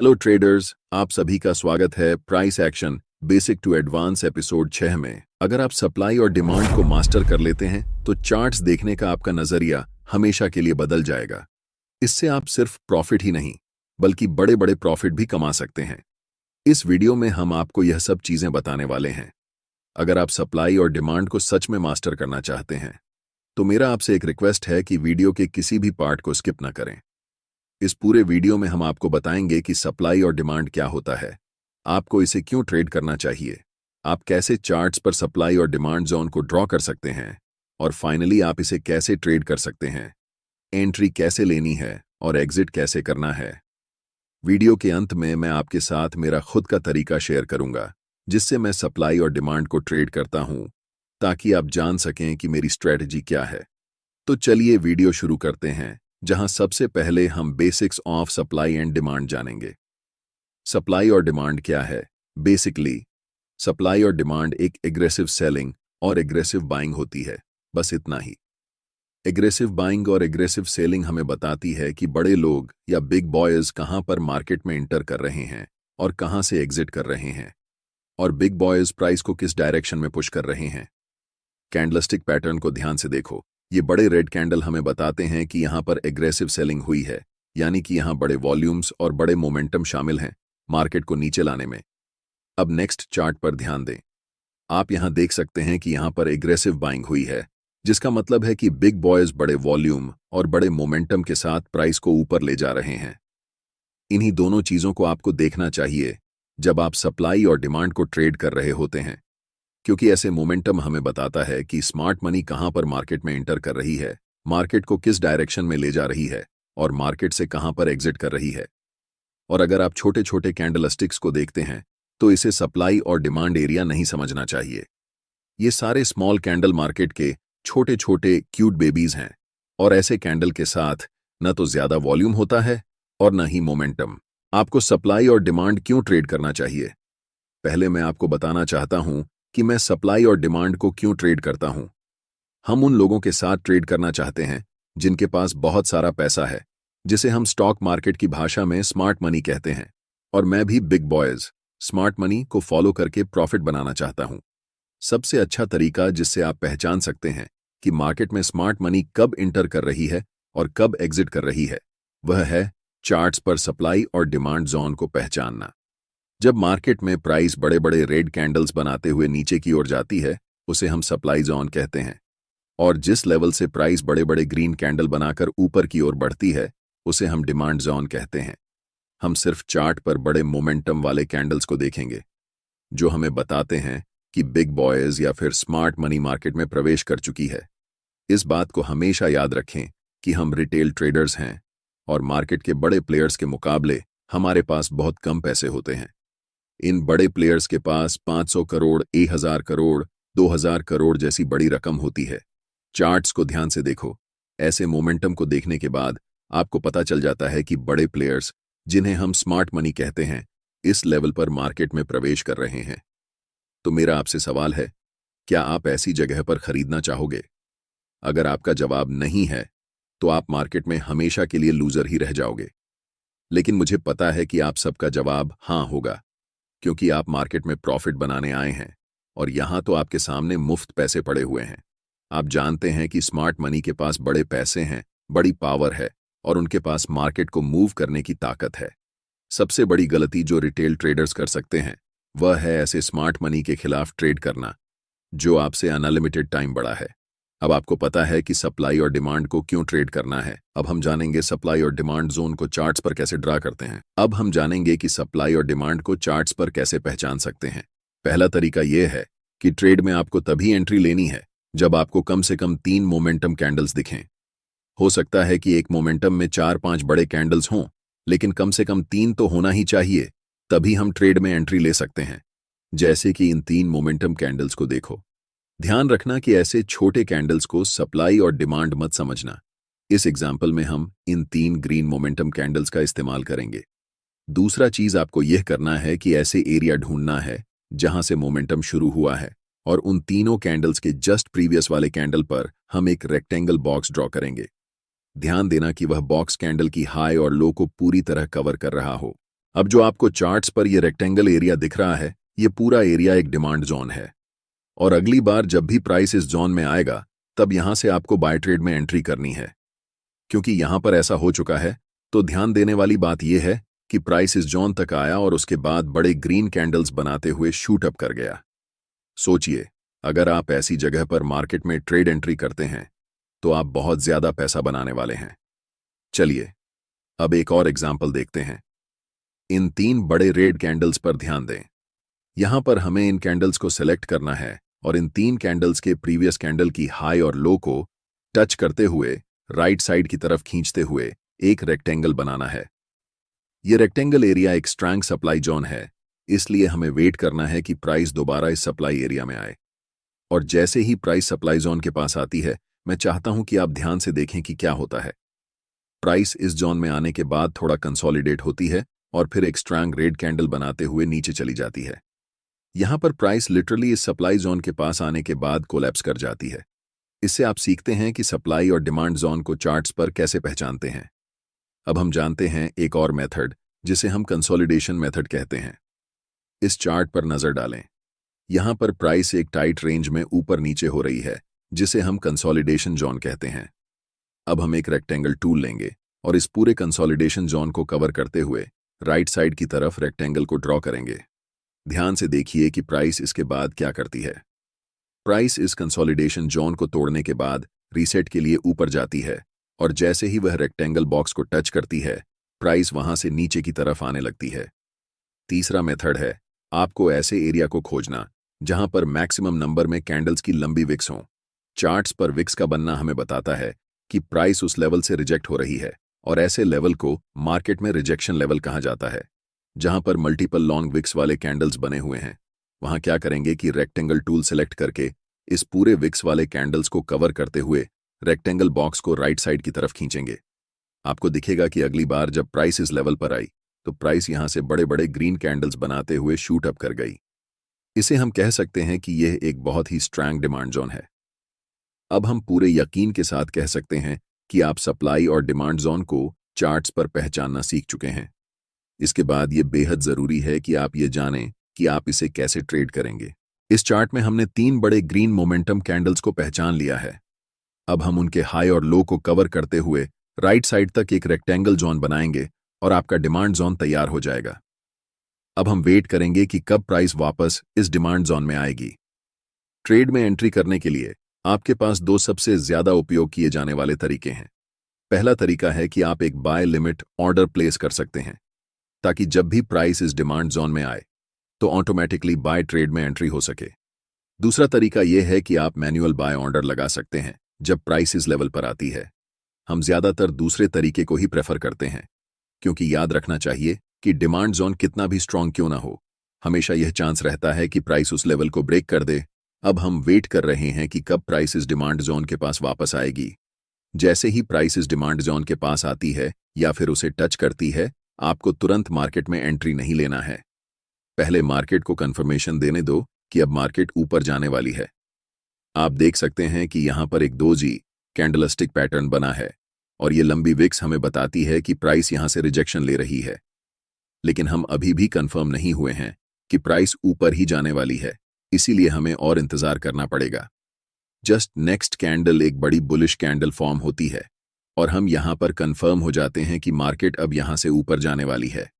Hello traders, आप सभी का स्वागत है price action basic to advance episode 6 में। अगर आप सप्लाई और डिमांड को मास्टर कर लेते हैं तो चार्ट्स देखने का आपका नजरिया हमेशा के लिए बदल जाएगा। इससे आप सिर्फ प्रॉफिट ही नहीं बल्कि बड़े बड़े प्रॉफिट भी कमा सकते हैं। इस वीडियो में हम आपको यह सब चीजें बताने वाले हैं। अगर आप सप्लाई और डिमांड को सच में मास्टर करना चाहते हैं तो मेरा आपसे एक रिक्वेस्ट है कि वीडियो के किसी भी पार्ट को स्किप न करें। इस पूरे वीडियो में हम आपको बताएंगे कि सप्लाई और डिमांड क्या होता है, आपको इसे क्यों ट्रेड करना चाहिए, आप कैसे चार्ट्स पर सप्लाई और डिमांड जोन को ड्रॉ कर सकते हैं, और फाइनली आप इसे कैसे ट्रेड कर सकते हैं, एंट्री कैसे लेनी है और एग्जिट कैसे करना है। वीडियो के अंत में मैं आपके साथ मेरा खुद का तरीका शेयर करूंगा जिससे मैं सप्लाई और डिमांड को ट्रेड करता हूं, ताकि आप जान सकें कि मेरी स्ट्रेटजी क्या है। तो चलिए वीडियो शुरू करते हैं, जहां सबसे पहले हम basics of supply and demand जानेंगे। सप्लाई और डिमांड क्या है? बेसिकली सप्लाई और डिमांड एक एग्रेसिव सेलिंग और एग्रेसिव बाइंग होती है, बस इतना ही। एग्रेसिव बाइंग और एग्रेसिव सेलिंग हमें बताती है कि बड़े लोग या बिग बॉयज कहां पर मार्केट में इंटर कर रहे हैं और कहां से एग्जिट कर रहे हैं, और बिग बॉयज प्राइस को किस डायरेक्शन में पुश कर रहे हैं। कैंडलस्टिक पैटर्न को ध्यान से देखो। ये बड़े रेड कैंडल हमें बताते हैं कि यहां पर एग्रेसिव सेलिंग हुई है, यानी कि यहां बड़े वॉल्यूम्स और बड़े मोमेंटम शामिल हैं मार्केट को नीचे लाने में। अब नेक्स्ट चार्ट पर ध्यान दें। आप यहां देख सकते हैं कि यहां पर एग्रेसिव बाइंग हुई है, जिसका मतलब है कि बिग बॉयज बड़े वॉल्यूम और बड़े मोमेंटम के साथ प्राइस को ऊपर ले जा रहे हैं। इन्हीं दोनों चीजों को आपको देखना चाहिए जब आप सप्लाई और डिमांड को ट्रेड कर रहे होते हैं, क्योंकि ऐसे मोमेंटम हमें बताता है कि स्मार्ट मनी कहां पर मार्केट में एंटर कर रही है, मार्केट को किस डायरेक्शन में ले जा रही है, और मार्केट से कहां पर एग्जिट कर रही है। और अगर आप छोटे छोटे कैंडलस्टिक्स को देखते हैं तो इसे सप्लाई और डिमांड एरिया नहीं समझना चाहिए। ये सारे स्मॉल कैंडल मार्केट के छोटे छोटे क्यूट बेबीज हैं, और ऐसे कैंडल के साथ न तो ज्यादा वॉल्यूम होता है और न ही मोमेंटम। आपको सप्लाई और डिमांड क्यों ट्रेड करना चाहिए? पहले मैं आपको बताना चाहता हूं कि मैं सप्लाई और डिमांड को क्यों ट्रेड करता हूं। हम उन लोगों के साथ ट्रेड करना चाहते हैं जिनके पास बहुत सारा पैसा है, जिसे हम स्टॉक मार्केट की भाषा में स्मार्ट मनी कहते हैं। और मैं भी बिग बॉयज स्मार्ट मनी को फॉलो करके प्रॉफिट बनाना चाहता हूं। सबसे अच्छा तरीका जिससे आप पहचान सकते हैं कि मार्केट में स्मार्ट मनी कब इंटर कर रही है और कब एग्जिट कर रही है, वह है चार्ट्स पर सप्लाई और डिमांड जोन को पहचानना। जब मार्केट में प्राइस बड़े बड़े रेड कैंडल्स बनाते हुए नीचे की ओर जाती है, उसे हम सप्लाई जोन कहते हैं। और जिस लेवल से प्राइस बड़े बड़े ग्रीन कैंडल बनाकर ऊपर की ओर बढ़ती है, उसे हम डिमांड जोन कहते हैं। हम सिर्फ चार्ट पर बड़े मोमेंटम वाले कैंडल्स को देखेंगे, जो हमें बताते हैं कि बिग बॉयज या फिर स्मार्ट मनी मार्केट में प्रवेश कर चुकी है। इस बात को हमेशा याद रखें कि हम रिटेल ट्रेडर्स हैं, और मार्केट के बड़े प्लेयर्स के मुकाबले हमारे पास बहुत कम पैसे होते हैं। इन बड़े प्लेयर्स के पास 500 करोड़, 1000 करोड़, 2000 करोड़ जैसी बड़ी रकम होती है। चार्ट्स को ध्यान से देखो। ऐसे मोमेंटम को देखने के बाद आपको पता चल जाता है कि बड़े प्लेयर्स, जिन्हें हम स्मार्ट मनी कहते हैं, इस लेवल पर मार्केट में प्रवेश कर रहे हैं। तो मेरा आपसे सवाल है, क्या आप ऐसी जगह पर खरीदना चाहोगे? अगर आपका जवाब नहीं है तो आप मार्केट में हमेशा के लिए लूजर ही रह जाओगे। लेकिन मुझे पता है कि आप सबका जवाब हां होगा, क्योंकि आप मार्केट में प्रॉफिट बनाने आए हैं, और यहां तो आपके सामने मुफ्त पैसे पड़े हुए हैं। आप जानते हैं कि स्मार्ट मनी के पास बड़े पैसे हैं, बड़ी पावर है, और उनके पास मार्केट को मूव करने की ताकत है। सबसे बड़ी गलती जो रिटेल ट्रेडर्स कर सकते हैं वह है ऐसे स्मार्ट मनी के खिलाफ ट्रेड करना, जो आपसे अनलिमिटेड टाइम बड़ा है। अब आपको पता है कि सप्लाई और डिमांड को क्यों ट्रेड करना है। अब हम जानेंगे सप्लाई और डिमांड जोन को चार्ट्स पर कैसे ड्रा करते हैं। अब हम जानेंगे कि सप्लाई और डिमांड को चार्ट्स पर कैसे पहचान सकते हैं। पहला तरीका यह है कि ट्रेड में आपको तभी एंट्री लेनी है जब आपको कम से कम 3 मोमेंटम कैंडल्स दिखें। हो सकता है कि एक मोमेंटम में 4-5 बड़े कैंडल्स हों, लेकिन कम से कम 3 तो होना ही चाहिए, तभी हम ट्रेड में एंट्री ले सकते हैं। जैसे कि इन 3 मोमेंटम कैंडल्स को देखो। ध्यान रखना कि ऐसे छोटे कैंडल्स को सप्लाई और डिमांड मत समझना। इस एग्जाम्पल में हम इन 3 ग्रीन मोमेंटम कैंडल्स का इस्तेमाल करेंगे। दूसरा चीज आपको यह करना है कि ऐसे एरिया ढूंढना है जहां से मोमेंटम शुरू हुआ है, और उन तीनों कैंडल्स के जस्ट प्रीवियस वाले कैंडल पर हम एक रेक्टेंगल बॉक्स ड्रॉ करेंगे। ध्यान देना कि वह बॉक्स कैंडल की हाई और लो को पूरी तरह कवर कर रहा हो। अब जो आपको चार्ट्स पर ये रेक्टेंगल एरिया दिख रहा है, ये पूरा एरिया एक डिमांड जोन है। और अगली बार जब भी प्राइस इस जोन में आएगा, तब यहां से आपको बाय ट्रेड में एंट्री करनी है। क्योंकि यहां पर ऐसा हो चुका है, तो ध्यान देने वाली बात यह है कि प्राइस इस जोन तक आया और उसके बाद बड़े ग्रीन कैंडल्स बनाते हुए शूट अप कर गया। सोचिए, अगर आप ऐसी जगह पर मार्केट में ट्रेड एंट्री करते हैं, तो आप बहुत ज्यादा पैसा बनाने वाले हैं। चलिए, अब एक और एग्जाम्पल देखते हैं। इन 3 बड़े रेड कैंडल्स पर ध्यान दें। यहां पर हमें इन कैंडल्स को सिलेक्ट करना है और इन 3 कैंडल्स के प्रीवियस कैंडल की हाई और लो को टच करते हुए राइट साइड की तरफ खींचते हुए एक रेक्टेंगल बनाना है। यह रेक्टेंगल एरिया एक स्ट्रॉन्ग सप्लाई जोन है, इसलिए हमें वेट करना है कि प्राइस दोबारा इस सप्लाई एरिया में आए। और जैसे ही प्राइस सप्लाई जोन के पास आती है, मैं चाहता हूं कि आप ध्यान से देखें कि क्या होता है। प्राइस इस जोन में आने के बाद थोड़ा कंसोलिडेट होती है और फिर एक स्ट्रॉन्ग रेड कैंडल बनाते हुए नीचे चली जाती है। यहां पर प्राइस लिटरली इस सप्लाई जोन के पास आने के बाद कोलैप्स कर जाती है। इससे आप सीखते हैं कि सप्लाई और डिमांड जोन को चार्ट्स पर कैसे पहचानते हैं। अब हम जानते हैं एक और मेथड, जिसे हम कंसोलिडेशन मेथड कहते हैं। इस चार्ट पर नजर डालें। यहां पर प्राइस एक टाइट रेंज में ऊपर नीचे हो रही है, जिसे हम कंसोलिडेशन जोन कहते हैं। अब हम एक रेक्टेंगल टूल लेंगे और इस पूरे कंसोलिडेशन जोन को कवर करते हुए राइट साइड की तरफ रेक्टेंगल को ड्रॉ करेंगे। ध्यान से देखिए कि प्राइस इसके बाद क्या करती है। प्राइस इस कंसोलिडेशन जोन को तोड़ने के बाद रीसेट के लिए ऊपर जाती है और जैसे ही वह रेक्टेंगल बॉक्स को टच करती है, प्राइस वहां से नीचे की तरफ आने लगती है। तीसरा मेथड है आपको ऐसे एरिया को खोजना जहां पर मैक्सिमम नंबर में कैंडल्स की लंबी विक्स हों। चार्ट्स पर विक्स का बनना हमें बताता है कि प्राइस उस लेवल से रिजेक्ट हो रही है और ऐसे लेवल को मार्केट में रिजेक्शन लेवल कहा जाता है। जहां पर मल्टीपल लॉन्ग विक्स वाले कैंडल्स बने हुए हैं, वहां क्या करेंगे कि रेक्टेंगल टूल सेलेक्ट करके इस पूरे विक्स वाले कैंडल्स को कवर करते हुए रेक्टेंगल बॉक्स को राइट साइड की तरफ खींचेंगे। आपको दिखेगा कि अगली बार जब प्राइस इस लेवल पर आई, तो प्राइस यहां से बड़े बड़े ग्रीन कैंडल्स बनाते हुए शूट अप कर गई। इसे हम कह सकते हैं कि यह एक बहुत ही स्ट्रॉन्ग डिमांड जोन है। अब हम पूरे यकीन के साथ कह सकते हैं कि आप सप्लाई और डिमांड जोन को चार्ट्स पर पहचानना सीख चुके हैं। इसके बाद यह बेहद जरूरी है कि आप ये जानें कि आप इसे कैसे ट्रेड करेंगे। इस चार्ट में हमने 3 बड़े ग्रीन मोमेंटम कैंडल्स को पहचान लिया है। अब हम उनके हाई और लो को कवर करते हुए राइट साइड तक एक रेक्टेंगल जोन बनाएंगे और आपका डिमांड जोन तैयार हो जाएगा। अब हम वेट करेंगे कि कब प्राइस वापस इस डिमांड जोन में आएगी। ट्रेड में एंट्री करने के लिए आपके पास 2 सबसे ज्यादा उपयोग किए जाने वाले तरीके हैं। पहला तरीका है कि आप एक बाय लिमिट ऑर्डर प्लेस कर सकते हैं, ताकि जब भी प्राइस इस डिमांड जोन में आए तो ऑटोमेटिकली बाय ट्रेड में एंट्री हो सके। दूसरा तरीका यह है कि आप मैन्युअल बाय ऑर्डर लगा सकते हैं जब प्राइस इस लेवल पर आती है। हम ज्यादातर दूसरे तरीके को ही प्रेफर करते हैं, क्योंकि याद रखना चाहिए कि डिमांड जोन कितना भी स्ट्रांग क्यों ना हो, हमेशा यह चांस रहता है कि प्राइस उस लेवल को ब्रेक कर दे। अब हम वेट कर रहे हैं कि कब प्राइस इस डिमांड जोन के पास वापस आएगी। जैसे ही प्राइस इस डिमांड जोन के पास आती है या फिर उसे टच करती है, आपको तुरंत मार्केट में एंट्री नहीं लेना है। पहले मार्केट को कंफर्मेशन देने दो कि अब मार्केट ऊपर जाने वाली है। आप देख सकते हैं कि यहां पर एक 2G कैंडलस्टिक पैटर्न बना है और ये लंबी विक्स हमें बताती है कि प्राइस यहां से रिजेक्शन ले रही है। लेकिन हम अभी भी कंफर्म नहीं हुए हैं कि प्राइस ऊपर ही जाने वाली है, इसीलिए हमें और इंतजार करना पड़ेगा। जस्ट नेक्स्ट कैंडल एक बड़ी बुलिश कैंडल फॉर्म होती है और हम यहां पर कंफर्म हो जाते हैं कि मार्केट अब यहां से ऊपर जाने वाली है,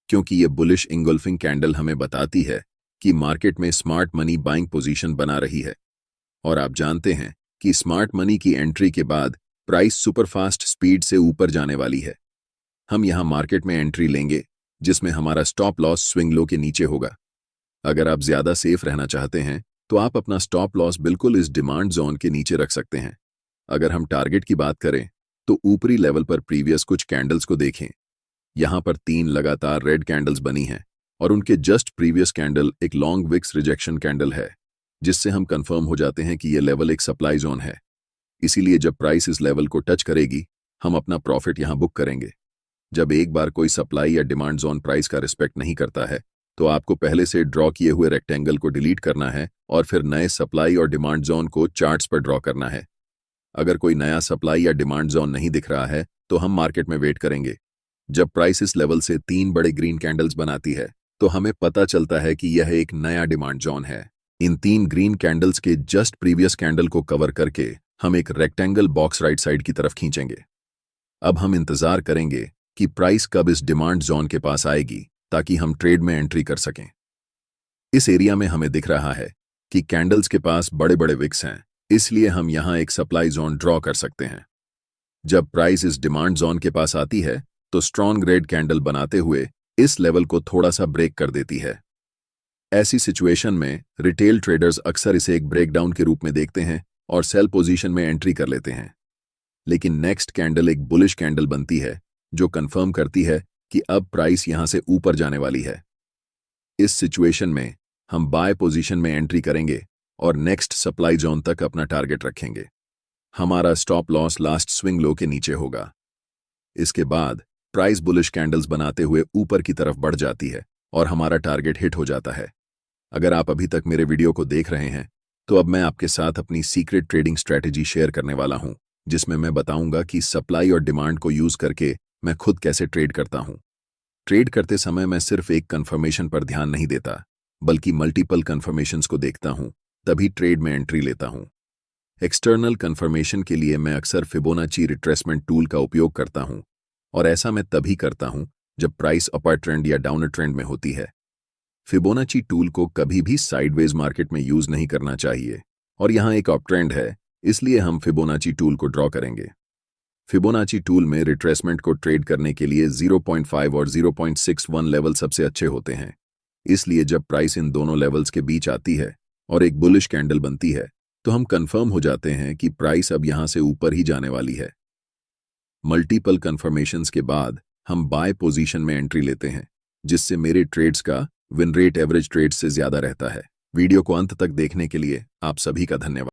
क्योंकि ये बुलिश इंगल्फिंग कैंडल हमें बताती है कि मार्केट में स्मार्ट मनी बाइंग पोजीशन बना रही है। और आप जानते हैं कि स्मार्ट मनी की एंट्री के बाद प्राइस सुपरफास्ट स्पीड से ऊपर जाने वाली है। हम यहां मार्केट में एंट्री लेंगे जिसमें हमारा स्टॉप लॉस स्विंग लो के नीचे होगा। अगर आप ज्यादा सेफ रहना चाहते हैं तो आप अपना स्टॉप लॉस बिल्कुल इस डिमांड जोन के नीचे रख सकते हैं। अगर हम टारगेट की बात करें तो ऊपरी लेवल पर प्रीवियस कुछ कैंडल्स को देखें। यहां पर 3 लगातार रेड कैंडल्स बनी हैं और उनके जस्ट प्रीवियस कैंडल एक लॉन्ग विक्स रिजेक्शन कैंडल है, जिससे हम कंफर्म हो जाते हैं कि यह लेवल एक सप्लाई जोन है। इसीलिए जब प्राइस इस लेवल को टच करेगी, हम अपना प्रॉफिट यहां बुक करेंगे। जब एक बार कोई सप्लाई या डिमांड जोन प्राइस का रिस्पेक्ट नहीं करता है, तो आपको पहले से ड्रॉ किए हुए रेक्टेंगल को डिलीट करना है और फिर नए सप्लाई और डिमांड जोन को चार्ट्स पर ड्रॉ करना है। अगर कोई नया सप्लाई या डिमांड जोन नहीं दिख रहा है तो हम मार्केट में वेट करेंगे। जब प्राइस इस लेवल से 3 बड़े ग्रीन कैंडल्स बनाती है तो हमें पता चलता है कि यह एक नया डिमांड जोन है। इन 3 ग्रीन कैंडल्स के जस्ट प्रीवियस कैंडल को कवर करके हम एक रेक्टेंगल बॉक्स राइट साइड की तरफ खींचेंगे। अब हम इंतजार करेंगे कि प्राइस कब इस डिमांड जोन के पास आएगी ताकि हम ट्रेड में एंट्री कर सकें। इस एरिया में हमें दिख रहा है कि कैंडल्स के पास बड़े बड़े विक्स हैं, इसलिए हम यहां एक सप्लाई जोन ड्रॉ कर सकते हैं। जब प्राइस इस डिमांड जोन के पास आती है तो स्ट्रॉन्ग रेड कैंडल बनाते हुए इस लेवल को थोड़ा सा ब्रेक कर देती है। ऐसी सिचुएशन में रिटेल ट्रेडर्स अक्सर इसे एक ब्रेकडाउन के रूप में देखते हैं और सेल पोजीशन में एंट्री कर लेते हैं। लेकिन नेक्स्ट कैंडल एक बुलिश कैंडल बनती है जो कंफर्म करती है कि अब प्राइस यहां से ऊपर जाने वाली है। इस सिचुएशन में हम बाय पोजीशन में एंट्री करेंगे और नेक्स्ट सप्लाई जोन तक अपना टारगेट रखेंगे। हमारा stop loss last swing low के नीचे होगा। इसके बाद प्राइस बुलिश कैंडल्स बनाते हुए ऊपर की तरफ बढ़ जाती है और हमारा टारगेट हिट हो जाता है। अगर आप अभी तक मेरे वीडियो को देख रहे हैं तो अब मैं आपके साथ अपनी सीक्रेट ट्रेडिंग स्ट्रैटेजी शेयर करने वाला हूं, जिसमें मैं बताऊंगा कि सप्लाई और डिमांड को यूज करके मैं खुद कैसे ट्रेड करता हूं। ट्रेड करते समय मैं सिर्फ एक कंफर्मेशन पर ध्यान नहीं देता, बल्कि मल्टीपल कंफर्मेशंस को देखता हूं, तभी ट्रेड में एंट्री लेता हूं। एक्सटर्नल कंफर्मेशन के लिए मैं अक्सर फिबोनाची रिट्रेसमेंट टूल का उपयोग करता हूं, और ऐसा मैं तभी करता हूं जब प्राइस अपर ट्रेंड या डाउनर ट्रेंड में होती है। फिबोनाची टूल को कभी भी साइडवेज मार्केट में यूज नहीं करना चाहिए, और यहां एक अप ट्रेंड है, इसलिए हम फिबोनाची टूल को ड्रॉ करेंगे। फिबोनाची टूल में रिट्रेसमेंट को ट्रेड करने के लिए 0.5 और 0.61 लेवल सबसे अच्छे होते हैं। इसलिए जब प्राइस इन दोनों लेवल्स के बीच आती है और एक बुलिश कैंडल बनती है तो हम कंफर्म हो जाते हैं कि प्राइस अब यहां से ऊपर ही जाने वाली है। मल्टीपल कंफर्मेशंस के बाद हम बाय पोजीशन में एंट्री लेते हैं, जिससे मेरे ट्रेड्स का विन रेट एवरेज ट्रेड्स से ज्यादा रहता है। वीडियो को अंत तक देखने के लिए आप सभी का धन्यवाद।